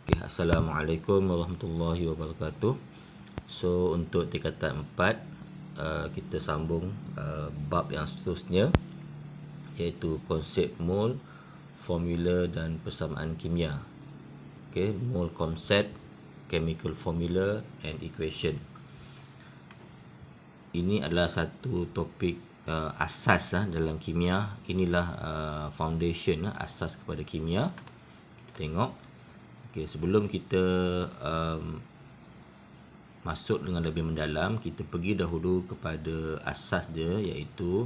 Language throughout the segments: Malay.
Okay, Assalamualaikum warahmatullahi wabarakatuh. So untuk tingkatan 4 kita sambung bab yang seterusnya, iaitu konsep mol, formula dan persamaan kimia. Okay, mol concept, chemical formula and equation. Ini adalah satu topik asas dalam kimia. Inilah foundation asas kepada kimia. Kita tengok. Okay, sebelum kita masuk dengan lebih mendalam, kita pergi dahulu kepada asas dia, iaitu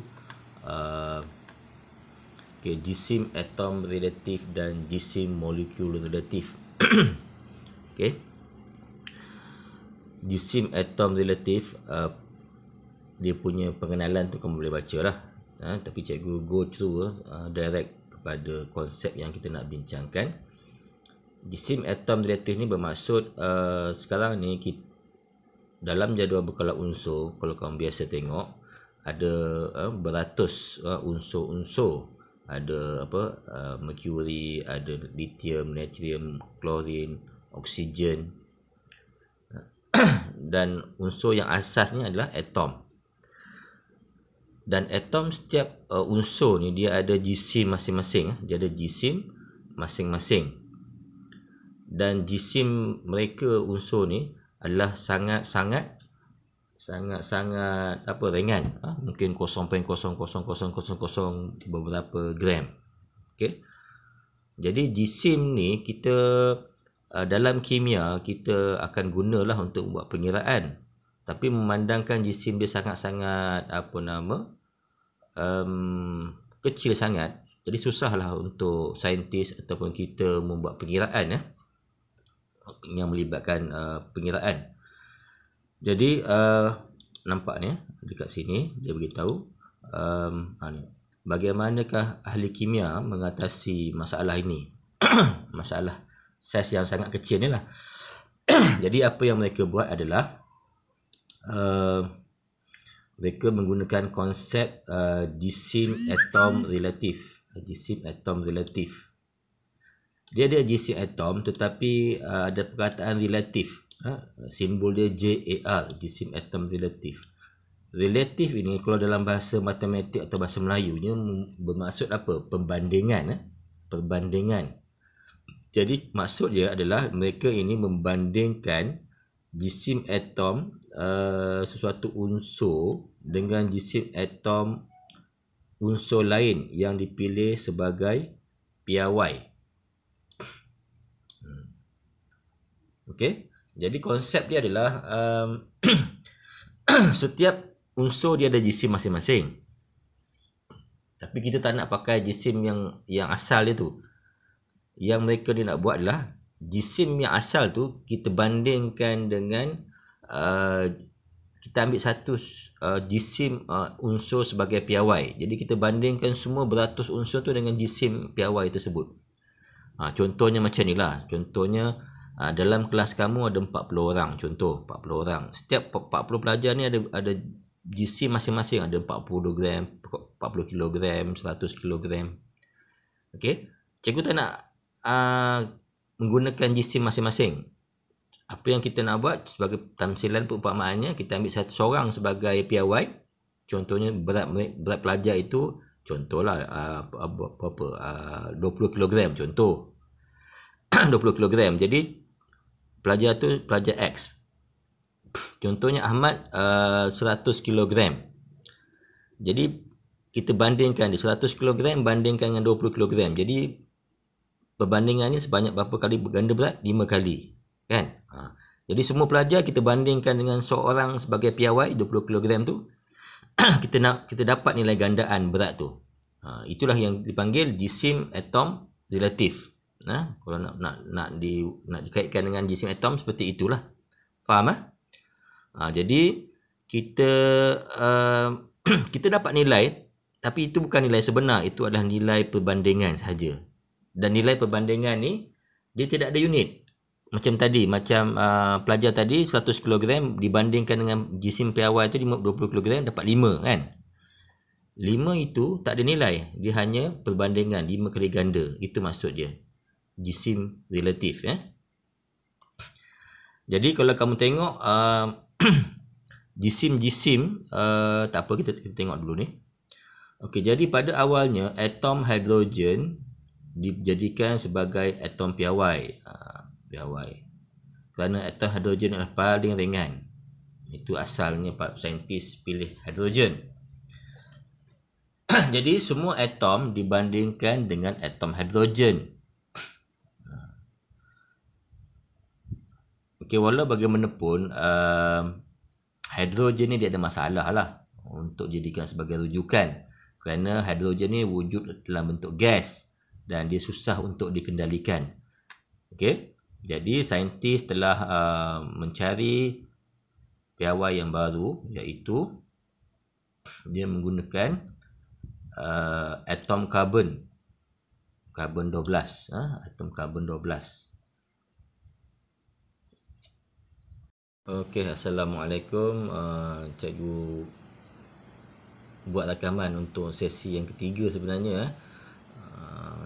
jisim atom relatif dan jisim molekul relatif. Okay. Jisim atom relatif, dia punya pengenalan tu kamu boleh baca lah. Tapi cikgu go through direct kepada konsep yang kita nak bincangkan. Jisim atom relatif ni bermaksud sekarang ni dalam jadual berkala unsur, kalau kamu biasa tengok, ada beratus unsur-unsur. Ada mercury, ada lithium, natrium, klorin, oksigen. Dan unsur yang asasnya adalah atom. Dan atom, setiap unsur ni dia ada jisim masing-masing. Dia ada jisim masing-masing. Dan jisim mereka unsur ni adalah sangat-sangat ringan. Mungkin 0.00000 beberapa gram. Okey. Jadi jisim ni kita dalam kimia kita akan gunalah untuk buat pengiraan. Tapi memandangkan jisim dia sangat-sangat kecil sangat, jadi susahlah untuk saintis ataupun kita membuat pengiraan yang melibatkan pengiraan. Jadi nampak ni dekat sini dia beritahu bagaimanakah ahli kimia mengatasi masalah ini. Masalah saiz yang sangat kecil ni lah. Jadi apa yang mereka buat adalah mereka menggunakan konsep jisim atom relatif. Jisim atom relatif. Dia ada jisim atom tetapi ada perkataan relatif. Simbol dia JAR, jisim atom relatif. Relatif ini kalau dalam bahasa matematik atau bahasa Melayunya bermaksud apa? Perbandingan. Perbandingan. Jadi maksud dia adalah mereka ini membandingkan jisim atom sesuatu unsur dengan jisim atom unsur lain yang dipilih sebagai piawai. Okey. Jadi konsep dia adalah setiap unsur dia ada jisim masing-masing. Tapi kita tak nak pakai jisim yang asal dia tu. Yang mereka dia nak buat adalah jisim yang asal tu kita bandingkan dengan kita ambil satu jisim unsur sebagai piawai. Jadi kita bandingkan semua beratus unsur tu dengan jisim piawai tersebut. Contohnya macam ni lah. Contohnya dalam kelas kamu ada 40 orang. Contoh 40 orang. Setiap 40 pelajar ni ada jisim masing-masing. Ada 40 gram, 40 kilogram, 100 kilogram. Okey. Cikgu tak nak menggunakan jisim masing-masing. Apa yang kita nak buat sebagai tamsilan perumpamaannya, kita ambil satu seorang sebagai piawai. Contohnya berat pelajar itu, contohlah 20 kilogram. Contoh 20 kilogram. Jadi pelajar tu pelajar X. Contohnya Ahmad 100 kilogram. Jadi kita bandingkan di 100 kilogram bandingkan dengan 20 kilogram. Jadi perbandingannya sebanyak berapa kali ganda berat? 5 kali. Kan? Jadi semua pelajar kita bandingkan dengan seorang sebagai piawai 20 kg tu. kita dapat nilai gandaan berat tu. Itulah yang dipanggil jisim atom relatif. Kalau nak dikaitkan dengan jisim atom seperti itulah. Faham? Jadi kita kita dapat nilai, tapi itu bukan nilai sebenar, itu adalah nilai perbandingan sahaja. Dan nilai perbandingan ni dia tidak ada unit. Macam tadi, pelajar tadi 100 kg dibandingkan dengan jisim piawai tu 20 kg dapat 5 kan. 5 itu tak ada nilai, dia hanya perbandingan 5 kali ganda. Itu maksud dia. Jisim relatif Jadi kalau kamu tengok jisim-jisim, tak apa, kita tengok dulu ni. Okey, jadi pada awalnya atom hidrogen dijadikan sebagai atom piawai. Piawai. Kerana atom hidrogen adalah paling ringan. Itu asalnya Pak saintis pilih hidrogen. Jadi semua atom dibandingkan dengan atom hidrogen. Okey, walau bagaimanapun hidrogen ni dia ada masalah lah untuk jadikan sebagai rujukan. Kerana hidrogen ni wujud dalam bentuk gas dan dia susah untuk dikendalikan. Okey. Jadi saintis telah mencari piawai yang baru, iaitu dia menggunakan atom karbon 12, atom karbon 12. Okey, assalamualaikum. Cikgu buat rakaman untuk sesi yang ketiga sebenarnya.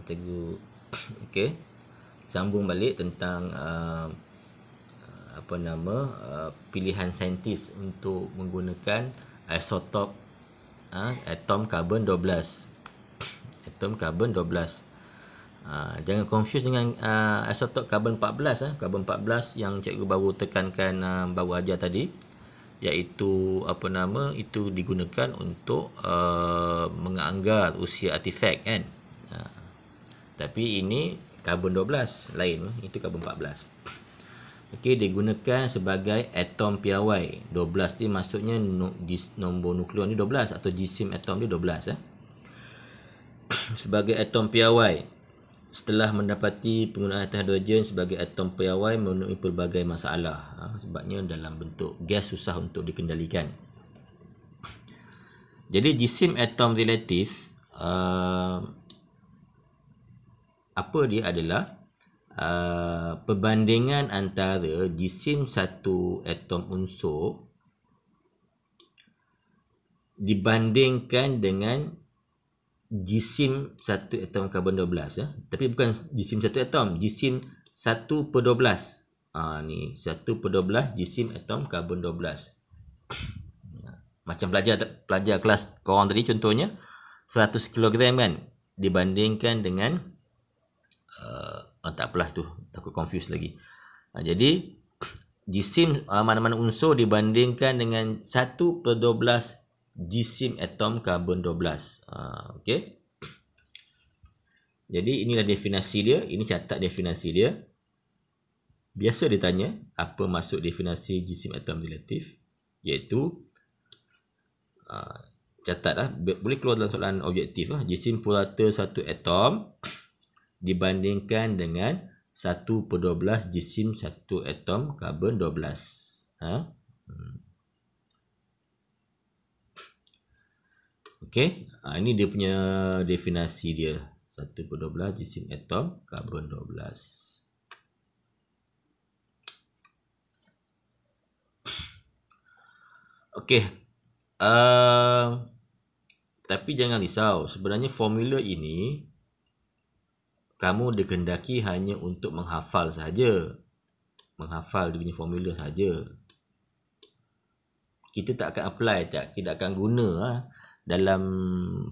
Cikgu okey, sambung balik tentang pilihan saintis untuk menggunakan isotop atom karbon 12. Atom karbon 12. Jangan confuse dengan isotop karbon 14. Karbon 14 yang cikgu baru tekankan, baru ajar tadi, iaitu itu digunakan untuk menganggar usia artifak kan. Tapi ini karbon 12 lain, itu karbon 14. Okey, digunakan sebagai atom piawai. 12 ni maksudnya nombor nukleon ni 12 atau jisim atom ni 12 sebagai atom piawai. Setelah mendapati penggunaan atom hidrogen sebagai atom piawai memenuhi pelbagai masalah. Sebabnya dalam bentuk gas susah untuk dikendalikan. Jadi jisim atom relatif, apa dia adalah perbandingan antara jisim satu atom unsur dibandingkan dengan jisim satu atom karbon 12 tapi bukan jisim satu atom, jisim 1/12. Ni 1/12 jisim atom karbon 12. Macam pelajar kelas korang tadi, contohnya 100 kg kan, dibandingkan dengan tak apalah tu, takut confuse lagi. Jadi jisim mana-mana unsur dibandingkan dengan 1/12 jisim atom karbon 12. Okey. Jadi inilah definisi dia. Ini catat definisi dia. Biasa ditanya apa maksud definisi jisim atom relatif, iaitu catatlah, boleh keluar dalam soalan objektif. Jisim purata satu atom dibandingkan dengan 1/12 jisim satu atom karbon 12. Okey, ini dia punya definisi dia. 1/12 jisim atom karbon 12. Okey. Tapi jangan risau, sebenarnya formula ini kamu dikehendaki hanya untuk menghafal saja. Menghafal dia punya formula saja. Kita tak akan apply, tidak akan guna dalam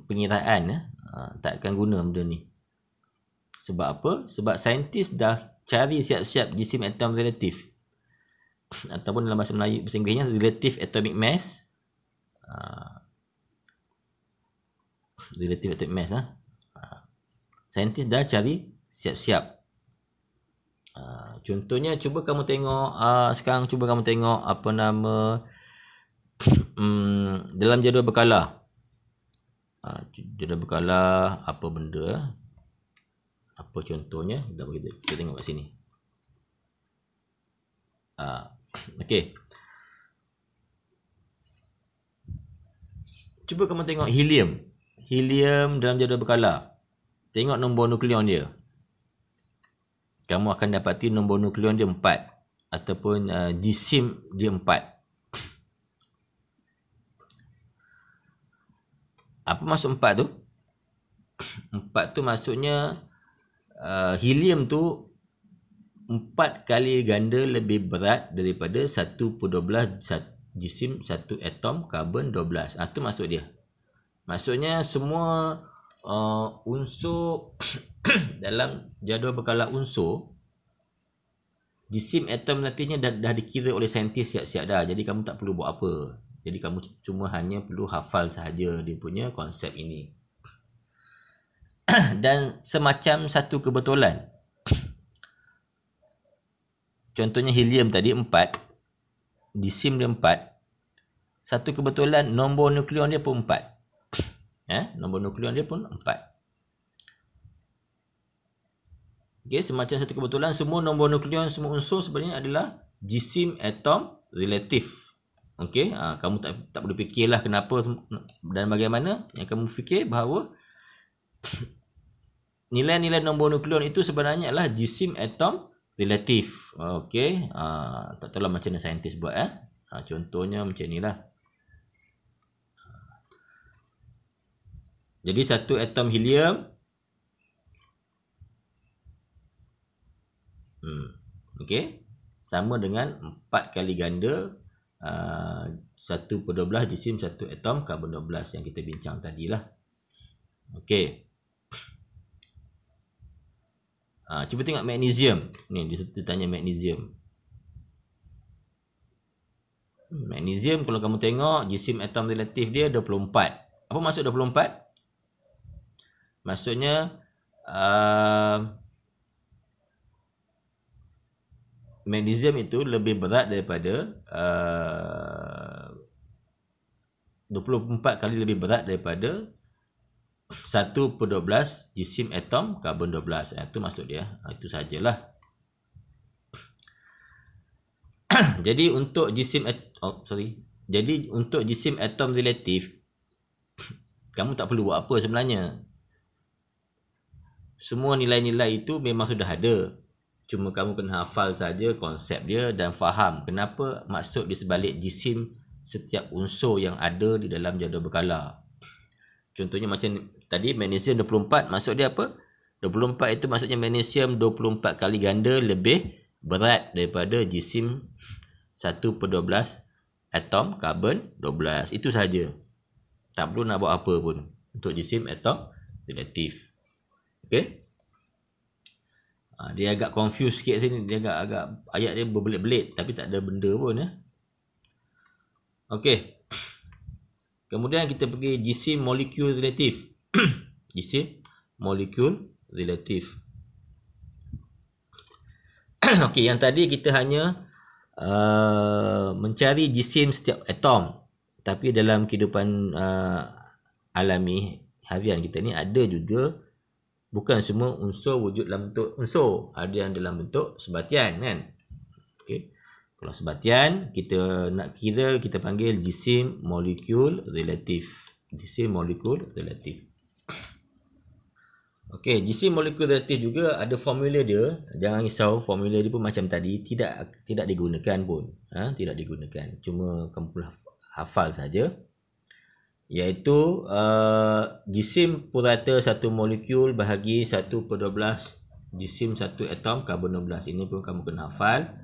pengiraan. Tak akan guna benda ni. Sebab apa? Sebab saintis dah cari siap-siap jisim atom relatif. Ataupun dalam bahasa Melayu, bahasa Inggerisnya relative atomic mass. Relative atomic mass. Saintis dah cari siap-siap. Contohnya, cuba kamu tengok sekarang, cuba kamu tengok dalam jadual berkala. Jadual berkala apa benda? Apa contohnya? Kita tengok kat sini. Okey. Cuba kamu tengok helium. Helium dalam jadual berkala. Tengok nombor nukleon dia. Kamu akan dapati nombor nukleon dia 4. Ataupun jisim dia 4. Apa maksud 4 tu? 4 tu maksudnya helium tu 4 kali ganda lebih berat daripada 1/12 jisim satu atom karbon 12. Itu maksud dia. Maksudnya semua unsur dalam jadual berkala unsur, jisim atom relatifnya dah dikira oleh saintis siap-siap dah. Jadi kamu tak perlu buat apa. Jadi kamu cuma hanya perlu hafal sahaja dia punya konsep ini. Dan semacam satu kebetulan. Contohnya helium tadi 4. Jisim dia 4. Satu kebetulan nombor nukleon dia pun 4. Nombor nukleon dia pun 4. Okay, semacam satu kebetulan semua nombor nukleon, semua unsur sebenarnya adalah jisim atom relatif. Okey, kamu tak perlu fikirlah kenapa dan bagaimana. Yang kamu fikir bahawa nilai-nilai nombor nukleon itu sebenarnya adalah jisim atom relatif. Okey, tak tahulah macam mana saintis buat. Contohnya macam inilah. Jadi satu atom helium okey, sama dengan 4 kali ganda 1/12 jisim satu atom karbon 12 yang kita bincang tadilah. Okey. Cuba tengok magnesium. Ni dia tanya magnesium. Magnesium kalau kamu tengok jisim atom relatif dia 24. Apa maksud 24? Maksudnya magnesium itu lebih berat daripada 24 kali lebih berat daripada 1/12 jisim atom karbon 12. Itu maksud dia. Itu sajalah. Jadi untuk jisim atom relatif kamu tak perlu buat apa sebenarnya. Semua nilai-nilai itu memang sudah ada. Cuma kamu kena hafal saja konsep dia dan faham kenapa maksud di sebalik jisim setiap unsur yang ada di dalam jadual berkala. Contohnya macam tadi magnesium 24, maksud dia apa? 24 itu maksudnya magnesium 24 kali ganda lebih berat daripada jisim 1/12 atom karbon 12. Itu saja. Tak perlu nak buat apa pun untuk jisim atom relatif. Okey? Dia agak confused sikit sini. Dia agak ayat dia berbelit-belit tapi tak ada benda pun ya. Okey. Kemudian kita pergi jisim molekul relatif. Jisim molekul relatif. Okey, yang tadi kita hanya mencari jisim setiap atom. Tapi dalam kehidupan alami harian kita ni ada juga bukan semua unsur wujud dalam bentuk unsur. Ada yang dalam bentuk sebatian kan. Okey. Kalau sebatian kita nak kira kita panggil jisim molekul relatif. Jisim molekul relatif. Okey, jisim molekul relatif juga ada formula dia. Jangan risau, formula dia pun macam tadi tidak digunakan pun. Tidak digunakan. Cuma kamu perlu hafal saja. Iaitu jisim purata satu molekul bahagi 1/12 jisim satu atom karbon 12. Ini pun kamu kena hafal,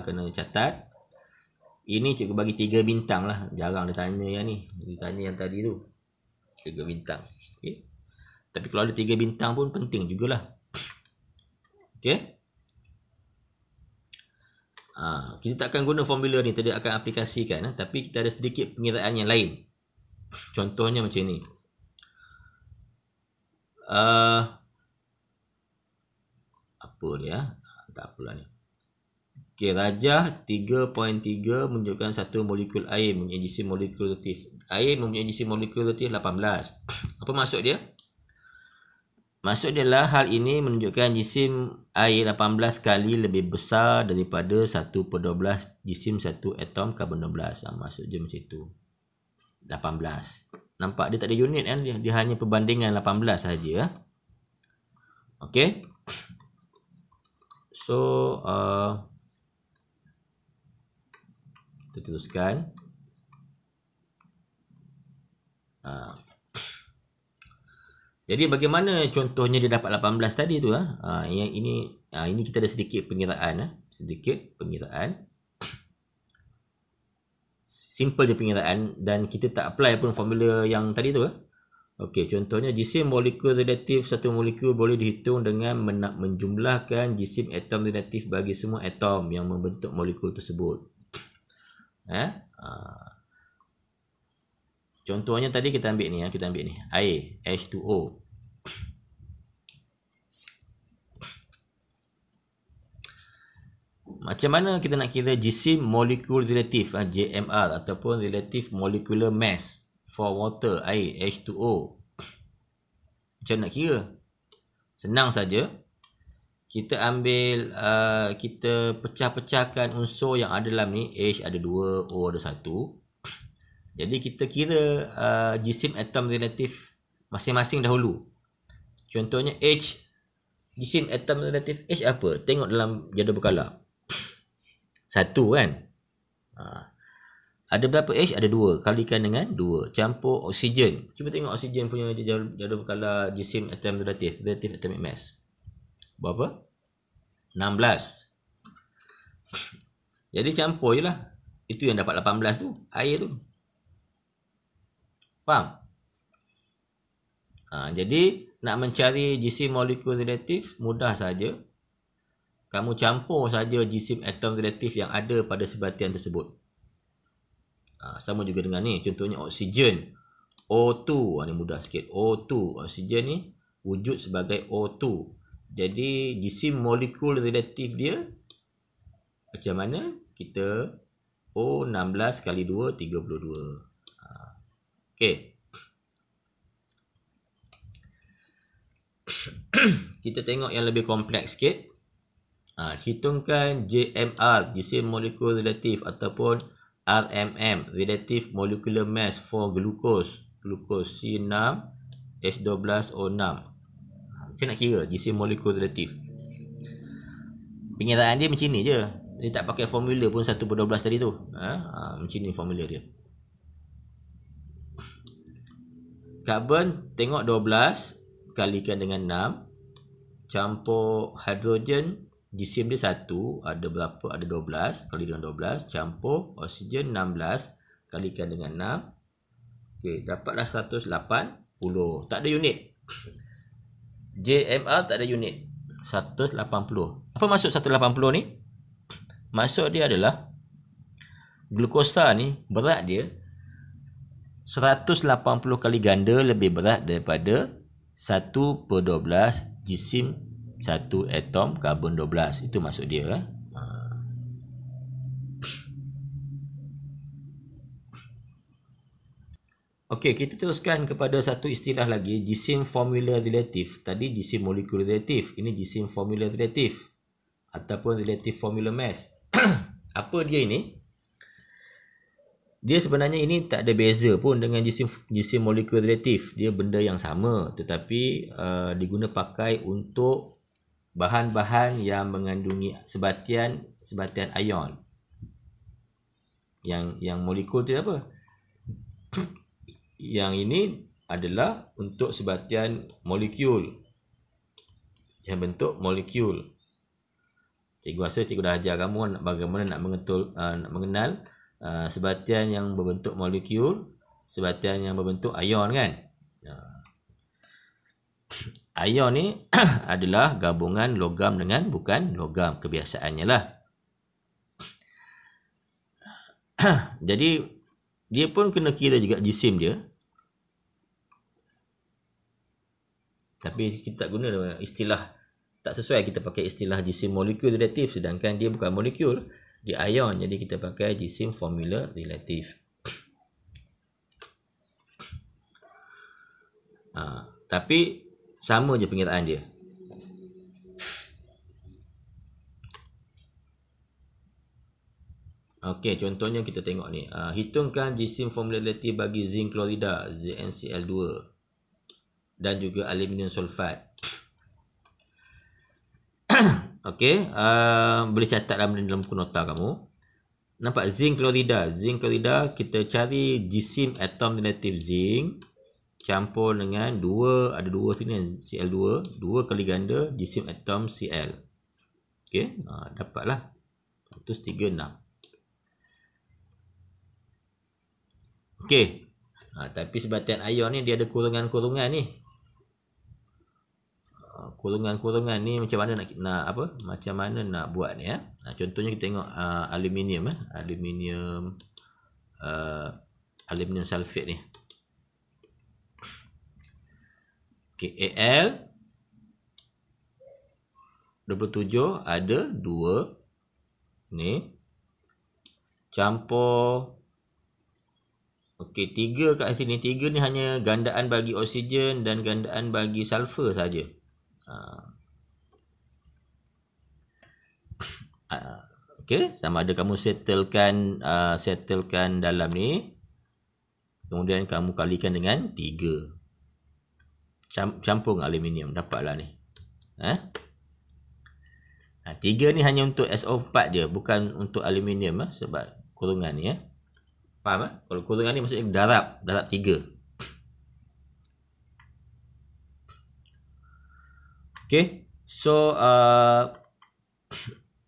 kena catat. Ini cikgu bagi 3 bintang lah. Jarang dia tanya yang ni. Dia tanya yang tadi tu 3 bintang. Okay. Tapi kalau ada 3 bintang pun penting jugalah. Okay. Kita tak akan guna formula ni, tadi akan aplikasikan. Tapi kita ada sedikit pengiraan yang lain. Contohnya macam ni. Apa dia? Tak apalah ni. Okey, rajah 3.3 menunjukkan satu molekul air mempunyai jisim molekul relatif. Air mempunyai jisim molekul relatif 18. Apa maksud dia? Maksud dia lah hal ini menunjukkan jisim air 18 kali lebih besar daripada 1/12 jisim satu atom karbon 12. Maksud dia macam itu. 18. Nampak dia tak ada unit kan? Dia hanya perbandingan 18 saja. Okey. So kita teruskan. Jadi bagaimana contohnya dia dapat 18 tadi tu yang ini kita ada sedikit pengiraan simple je pengiraan dan kita tak apply pun formula yang tadi tu. Okey, contohnya jisim molekul relatif satu molekul boleh dihitung dengan menjumlahkan jisim atom relatif bagi semua atom yang membentuk molekul tersebut. Contohnya tadi kita ambil ni air H2O. Macam mana kita nak kira jisim molekul relatif JMR ataupun relative molecular mass for water, air H2O? Macam nak kira? Senang saja. Kita ambil kita pecah-pecahkan unsur yang ada dalam ni. H ada 2, O ada 1. Jadi kita kira jisim atom relatif masing-masing dahulu. Contohnya H, jisim atom relatif H apa? Tengok dalam jadual berkala. 1 kan? Ada berapa H? Ada 2. Kalikan dengan 2. Campur oksigen. Cuba tengok oksigen punya jadual berkala jisim atom relatif atomic mass. Berapa? 16. Jadi campur je lah. Itu yang dapat 18 tu. Air tu. Faham? Jadi nak mencari jisim molekul relatif mudah saja. Kamu campur saja jisim atom relatif yang ada pada sebatian tersebut. Sama juga dengan ni. Contohnya oksigen. O2. Ni mudah sikit. O2. Oksigen ni wujud sebagai O2. Jadi jisim molekul relatif dia macam mana? Kita O16 kali 2, 32. Okey. Kita tengok yang lebih kompleks sikit. Hitungkan JMR, jisim molekul relatif, ataupun RMM, relative molecular mass for glucose C6 H12O6. Macam nak kira jisim molekul relatif. Pengiraan dia macam ni je. Dia tak pakai formula pun 1/12 tadi tu. Macam ni formula dia. Karbon tengok 12 kalikan dengan 6. Campur hidrogen, jisim dia 1, ada berapa? Ada 12 kali dengan 12. Campur oksigen 16 kalikan dengan 6. Okey, dapatlah 180. Tak ada unit. JMR tak ada unit. 180. Apa maksud 180 ni? Maksud dia adalah glukosa ni berat dia 180 kali ganda lebih berat daripada 1/12 jisim satu atom karbon 12. Itu maksud dia. Okey, kita teruskan kepada satu istilah lagi, jisim formula relatif. Tadi jisim molekul relatif, ini jisim formula relatif ataupun relative formula mass. Apa dia ini? Dia sebenarnya ini tak ada beza pun dengan jisim molekul relatif. Dia benda yang sama, tetapi diguna pakai untuk bahan-bahan yang mengandungi sebatian ion. Yang molekul tu apa? Yang ini adalah untuk sebatian molekul. Yang bentuk molekul. Cikgu rasa cikgu dah ajar kamu bagaimana nak mengenal sebatian yang berbentuk molekul, sebatian yang berbentuk ion kan. Ion ni adalah gabungan logam dengan bukan logam, kebiasaannya lah. Jadi dia pun kena kira juga jisim dia. Tapi kita tak guna istilah, tak sesuai kita pakai istilah jisim molekul relatif, sedangkan dia bukan molekul, dia ion. Jadi kita pakai jisim formula relatif. Tapi sama je pengiraan dia. Okey, contohnya kita tengok ni. Hitungkan jisim formula relatif bagi zinc klorida, ZnCl2, dan juga aluminium sulfat. Okey, boleh catat dalam buku nota kamu. Nampak zinc klorida. Zinc klorida, kita cari jisim atom relatif zinc. campur dengan 2, ada 2 sini, Cl2, 2 kali ganda jisim atom Cl. Okey, dapatlah 136. Okey. Tapi sebatian ion ni dia ada kurungan-kurungan ni. Kurungan-kurungan ni macam mana nak apa? Macam mana nak buat ni ya? Contohnya kita tengok aluminium aluminium sulfate ni. Okey, Al 27 ada 2 ni campur. Okey, 3 kat sini. 3 ni hanya gandaan bagi oksigen dan gandaan bagi sulfur saja. Okey, sama ada kamu settlekan dalam ni, kemudian kamu kalikan dengan 3. Campur aluminium, dapatlah ni. 3 ni hanya untuk SO4 je, bukan untuk aluminium sebab kurungan ni Faham Kalau kurungan ni maksudnya darab 3. Okey, so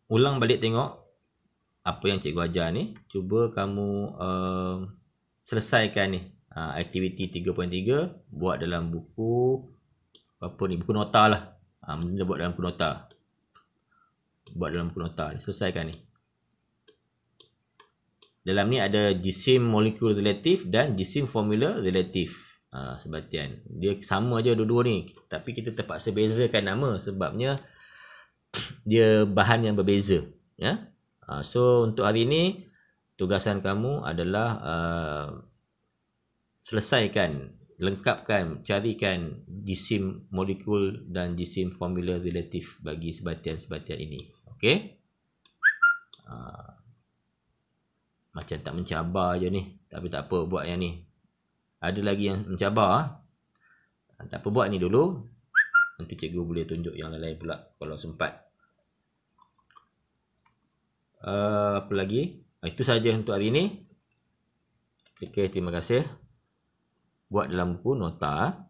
ulang balik tengok apa yang cikgu ajar ni. Cuba kamu selesaikan ni aktiviti 3.3, buat dalam buku buku nota lah. Benda buat dalam buku nota. Ni, selesaikan ni. Dalam ni ada jisim molekul relatif dan jisim formula relatif. Sebatian dia sama je dua-dua ni, tapi kita terpaksa bezakan nama sebabnya dia bahan yang berbeza ya. So untuk hari ni tugasan kamu adalah selesaikan, lengkapkan, carikan jisim molekul dan jisim formula relatif bagi sebatian-sebatian ini. Okey, macam tak mencabar je ni, tapi tak apa, buat yang ni. Ada lagi yang mencabar. Tak apa, buat ni dulu. Nanti cikgu boleh tunjuk yang lain pula kalau sempat. Apa lagi? Itu saja untuk hari ni. Okey, terima kasih. Buat dalam buku nota.